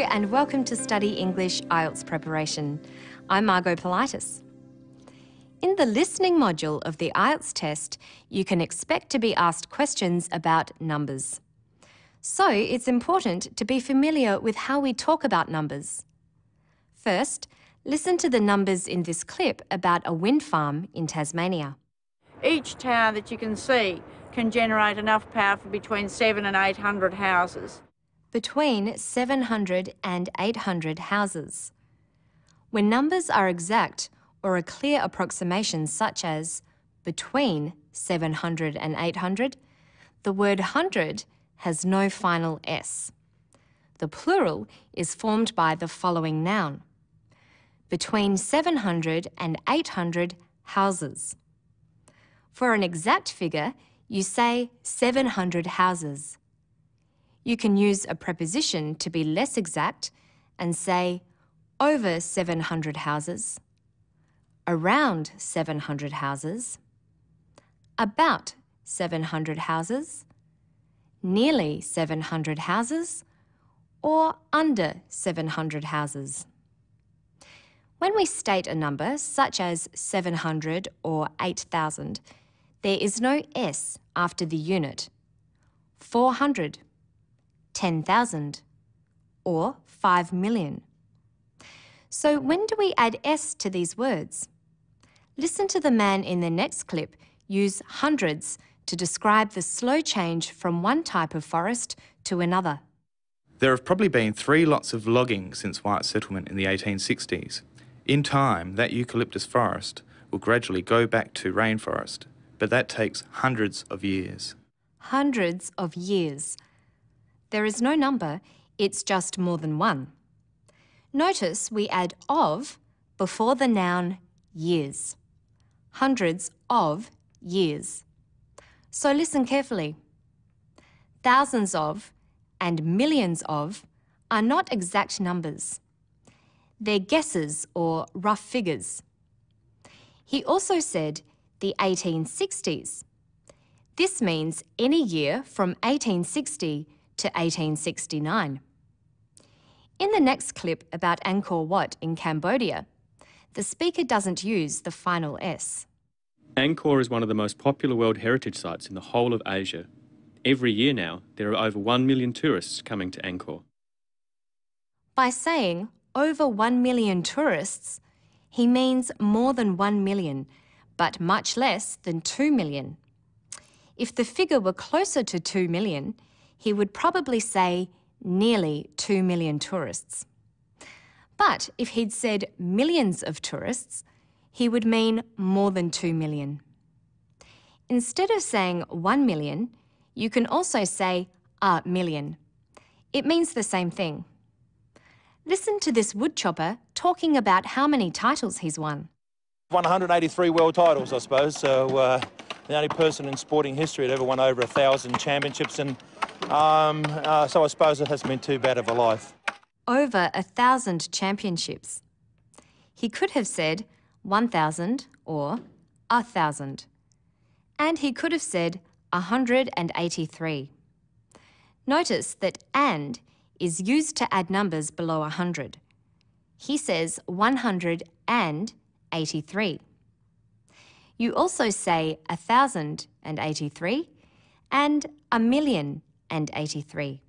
and welcome to Study English IELTS Preparation. I'm Margot Politis. In the listening module of the IELTS test, you can expect to be asked questions about numbers. So it's important to be familiar with how we talk about numbers. First, listen to the numbers in this clip about a wind farm in Tasmania. Each tower that you can see can generate enough power for between 700 and 800 houses. Between 700 and 800 houses. When numbers are exact or a clear approximation such as between 700 and 800, the word hundred has no final S. The plural is formed by the following noun. Between 700 and 800 houses. For an exact figure, you say 700 houses. You can use a preposition to be less exact and say over 700 houses, around 700 houses, about 700 houses, nearly 700 houses, or under 700 houses. When we state a number, such as 700 or 8,000, there is no S after the unit. 400, 10,000, or 5 million. So when do we add S to these words? Listen to the man in the next clip use hundreds to describe the slow change from one type of forest to another. There have probably been 3 lots of logging since white settlement in the 1860s. In time, that eucalyptus forest will gradually go back to rainforest, but that takes hundreds of years. Hundreds of years. There is no number, it's just more than one. Notice we add of before the noun years. Hundreds of years. So listen carefully. Thousands of and millions of are not exact numbers. They're guesses or rough figures. He also said the 1860s. This means any year from 1860 to 1869. In the next clip about Angkor Wat in Cambodia, the speaker doesn't use the final S. Angkor is one of the most popular World Heritage Sites in the whole of Asia. Every year now, there are over 1 million tourists coming to Angkor. By saying over 1 million tourists, he means more than 1 million, but much less than 2 million. If the figure were closer to 2 million, he would probably say nearly 2 million tourists. But if he'd said millions of tourists, he would mean more than 2 million. Instead of saying 1 million, you can also say a million. It means the same thing. Listen to this woodchopper talking about how many titles he's won. 183 world titles, I suppose. So the only person in sporting history that ever won over 1,000 championships, and so I suppose it hasn't been too bad of a life. Over 1,000 championships. He could have said 1,000 or 1,000. And he could have said 183. Notice that and is used to add numbers below 100. He says 183. You also say 1,083 and 1,000,083.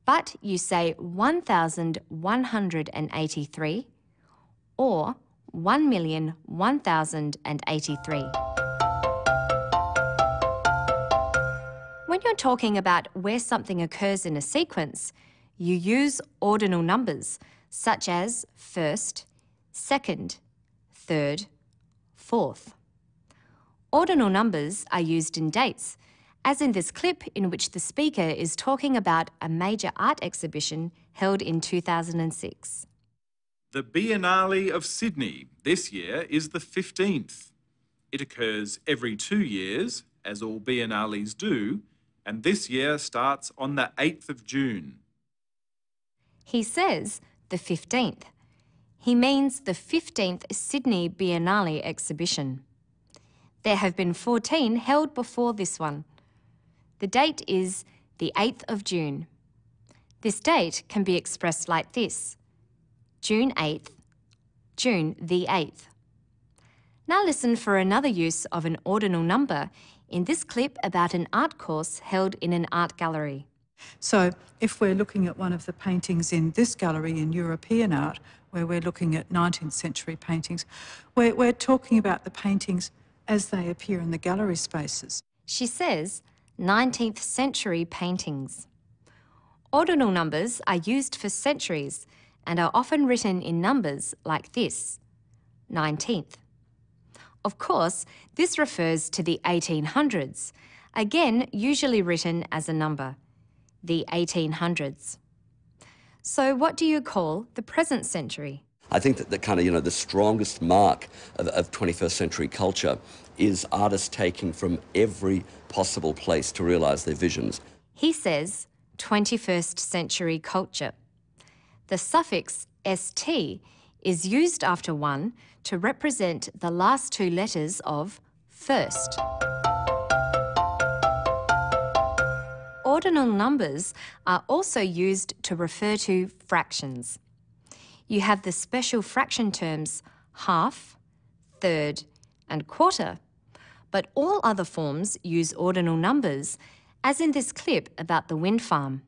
But you say 1,183 or 1,001,083. When you're talking about where something occurs in a sequence, you use ordinal numbers such as first, second, third, fourth. Ordinal numbers are used in dates, as in this clip in which the speaker is talking about a major art exhibition held in 2006. The Biennale of Sydney this year is the 15th. It occurs every 2 years, as all biennales do, and this year starts on the 8th of June. He says the 15th. He means the 15th Sydney Biennale exhibition. There have been 14 held before this one. The date is the 8th of June. This date can be expressed like this: June 8th, June the 8th. Now listen for another use of an ordinal number in this clip about an art course held in an art gallery. So if we're looking at one of the paintings in this gallery in European art, where we're looking at 19th century paintings, we're talking about the paintings as they appear in the gallery spaces. She says 19th century paintings. Ordinal numbers are used for centuries and are often written in numbers like this: 19th. Of course, this refers to the 1800s, again usually written as a number, the 1800s. So what do you call the present century? I think that the kind of, the strongest mark of 21st century culture is artists taking from every possible place to realise their visions. He says 21st century culture. The suffix st is used after one to represent the last two letters of first. Ordinal numbers are also used to refer to fractions. You have the special fraction terms half, third, and quarter, but all other forms use ordinal numbers, as in this clip about the wind farm.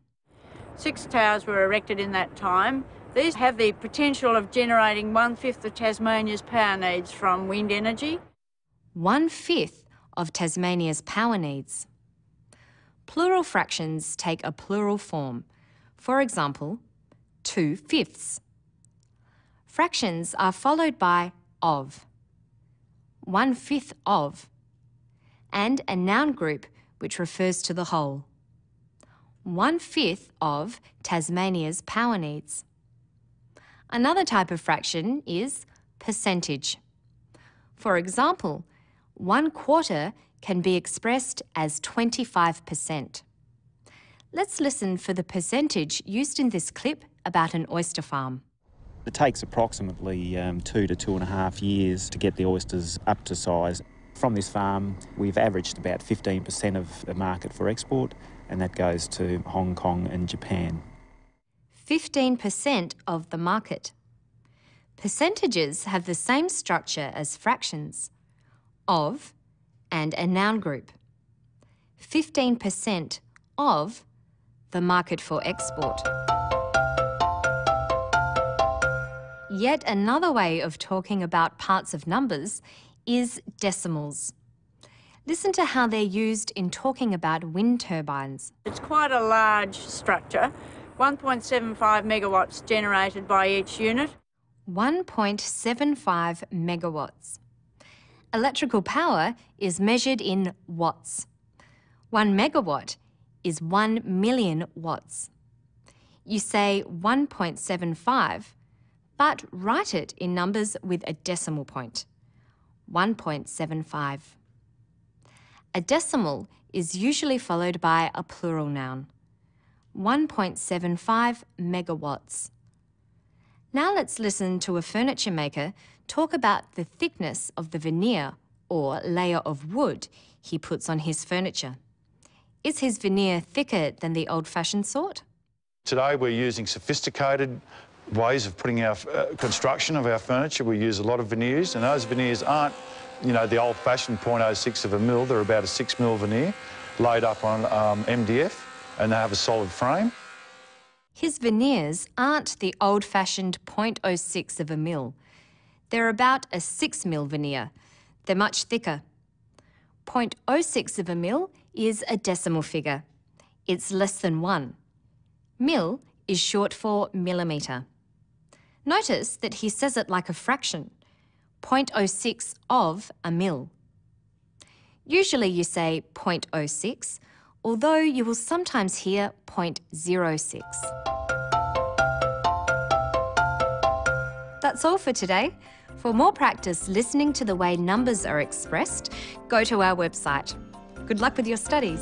6 towers were erected in that time. These have the potential of generating 1/5 of Tasmania's power needs from wind energy. 1/5 of Tasmania's power needs. Plural fractions take a plural form. For example, 2/5. Fractions are followed by of, 1/5 of, and a noun group which refers to the whole. 1/5 of Tasmania's power needs. Another type of fraction is percentage. For example, 1/4 can be expressed as 25%. Let's listen for the percentage used in this clip about an oyster farm. It takes approximately 2 to 2.5 years to get the oysters up to size. From this farm, we've averaged about 15% of the market for export, and that goes to Hong Kong and Japan. 15% of the market. Percentages have the same structure as fractions, of, and a noun group. 15% of the market for export. Yet another way of talking about parts of numbers is decimals. Listen to how they're used in talking about wind turbines. It's quite a large structure, 1.75 megawatts generated by each unit. 1.75 megawatts. Electrical power is measured in watts. 1 megawatt is 1 million watts. You say 1.75, but write it in numbers with a decimal point. 1.75. A decimal is usually followed by a plural noun. 1.75 megawatts. Now let's listen to a furniture maker talk about the thickness of the veneer or layer of wood he puts on his furniture. Is his veneer thicker than the old-fashioned sort? Today we're using sophisticated ways of putting our construction of our furniture. We use a lot of veneers, and those veneers aren't, the old-fashioned 0.06 of a mil. They're about a 6 mil veneer laid up on MDF, and they have a solid frame. His veneers aren't the old-fashioned 0.06 of a mil. They're about a 6 mil veneer. They're much thicker. 0.06 of a mil is a decimal figure. It's less than 1. Mil is short for millimetre. Notice that he says it like a fraction. 0.06 of a mil. Usually you say 0.06, although you will sometimes hear 0.06. That's all for today. For more practice listening to the way numbers are expressed, go to our website. Good luck with your studies.